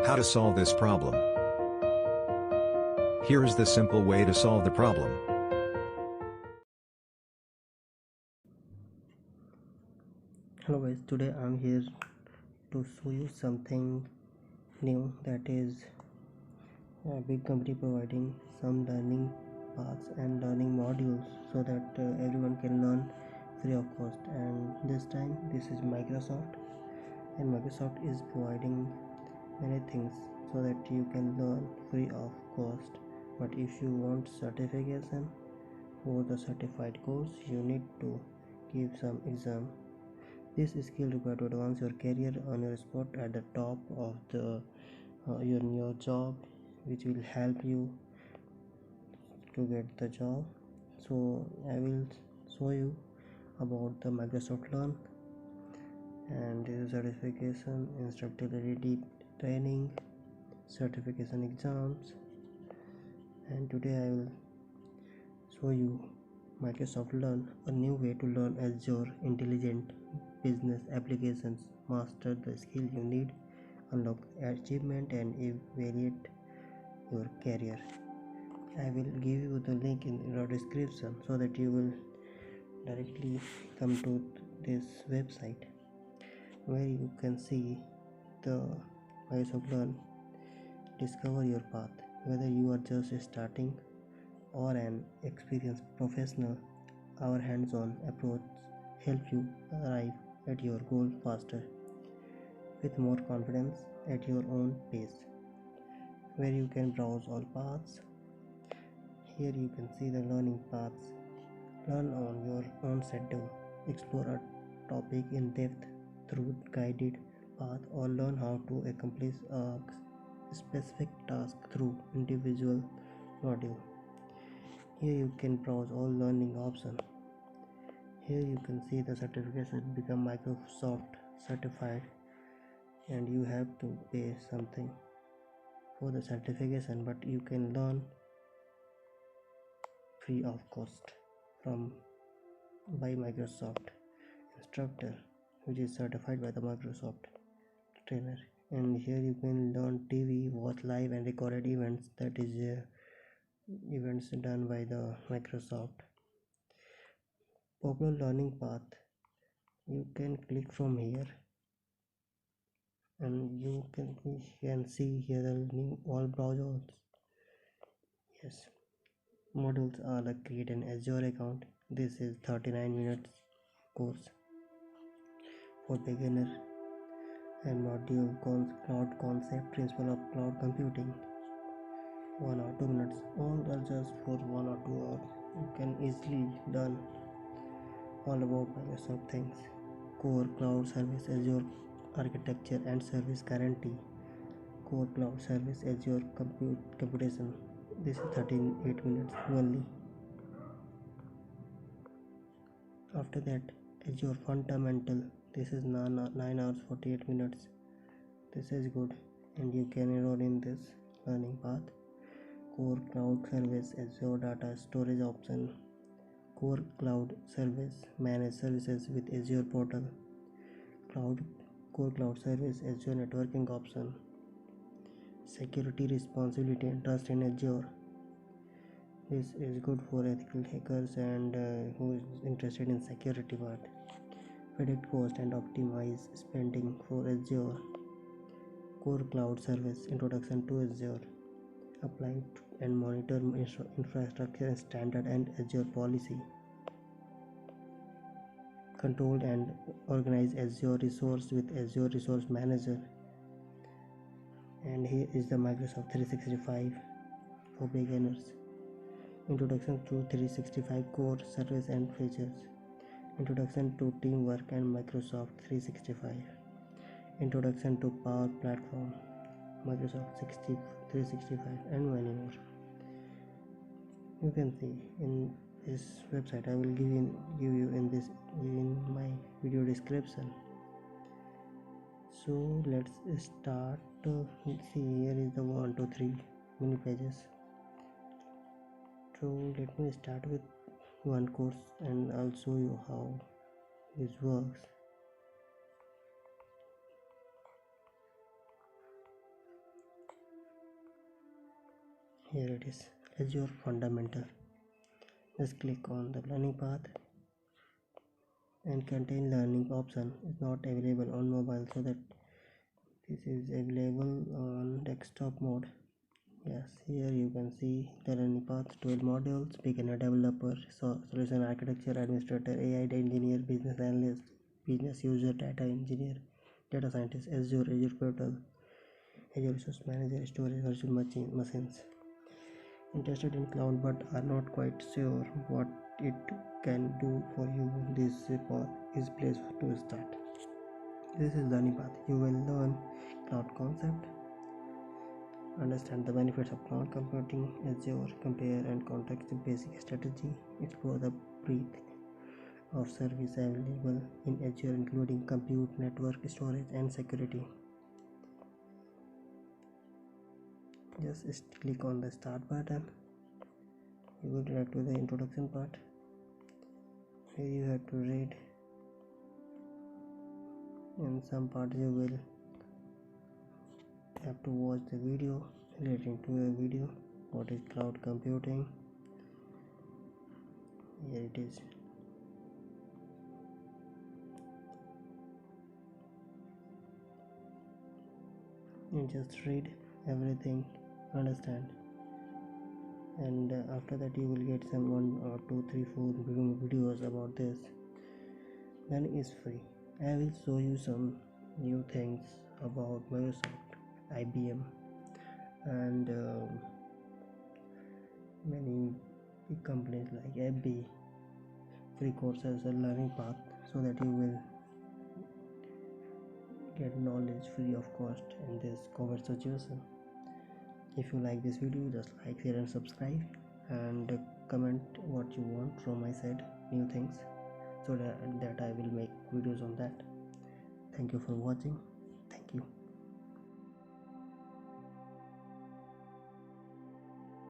How to solve this problem? Here is the simple way to solve the problem. Hello guys, today I'm here to show you something new, that is a big company providing some learning paths and learning modules so that everyone can learn free of cost. And this time this is Microsoft, and Microsoft is providing many things so that you can learn free of cost. But if you want certification for the certified course, you need to give some exam. This skill required to advance your career on your spot at the top of your job, which will help you to get the job. So I will show you about the Microsoft Learn, and this is certification, instructor ready training, certification exams, and today I will show you Microsoft Learn, a new way to learn Azure intelligent business applications. Master the skill you need, unlock achievement, and evaluate your career. I will give you the link in the description so that you will directly come to this website where you can see the Microsoft Learn. Discover your path. Whether you are just starting or an experienced professional, our hands-on approach helps you arrive at your goal faster, with more confidence, at your own pace. Where you can browse all paths. Here you can see the learning paths. Learn on your own schedule. Explore a topic in depth through guided path, or learn how to accomplish a specific task through individual module. Here you can browse all learning options. Here you can see the certification, become Microsoft certified, and you have to pay something for the certification, but you can learn free of cost by Microsoft instructor, which is certified by the Microsoft trainer. And here you can learn TV, watch live and recorded events, that is events done by the Microsoft. Popular learning path, you can click from here and you can see here the new all browsers. Yes, modules are like create an Azure account. This is 39 minutes course for beginner, and module cloud concept, principle of cloud computing, 1 or 2 minutes. All are just for 1 or 2 hours. You can easily done all about Microsoft things. Core cloud service, Azure architecture and service guarantee. Core cloud service, Azure computation. This is 38 minutes only. After that, Azure fundamental. This is 9 hours 48 minutes. This is good, and you can enroll in this learning path. Core cloud service, Azure data storage option. Core cloud service, manage services with Azure portal. Core cloud service, Azure networking option. Security responsibility and trust in Azure. This is good for ethical hackers and who is interested in security part. Predict cost and optimize spending for Azure. Core cloud service, introduction to Azure. Apply and monitor infrastructure standard and Azure policy. Control and organize Azure resource with Azure Resource Manager. And here is the Microsoft 365 for beginners. Introduction to 365 core service and features. Introduction to teamwork and Microsoft 365. Introduction to Power Platform, Microsoft 365, and many more. You can see in this website. I will give you in my video description. So let's start. See, here is the 1, 2, 3 mini pages. So let me start with one course and I'll show you how this works. Here it is, Azure Fundamental. Just click on the learning path, and contain learning option is not available on mobile, so that this is available on desktop mode. Yes, here you can see the learning path: 12 modules: beginner, developer, solution architecture, administrator, AI engineer, business analyst, business user, data engineer, data scientist, Azure portal, Azure resource manager, storage, virtual machines. Interested in cloud but are not quite sure what it can do for you, this path is place to start. This is learning path. You will learn cloud concept, understand the benefits of cloud computing, Azure, compare and contrast the basic strategy, explore the breadth of service available in Azure, including compute, network, storage, and security. Just click on the start button. You will direct to the introduction part. Here you have to read. In some parts you will have to watch the video relating to the video. What is cloud computing? Here it is. You just read everything, understand, and after that you will get some 1 or 2 3 4 videos about this. Then is free. I will show you some new things about Microsoft, IBM, and many big companies like FB. Free courses a learning path, so that you will get knowledge free of cost in this COVID situation. If you like this video, just like, share and subscribe, and comment what you want from my side, new things, so that I will make videos on that. Thank you for watching. Thank you.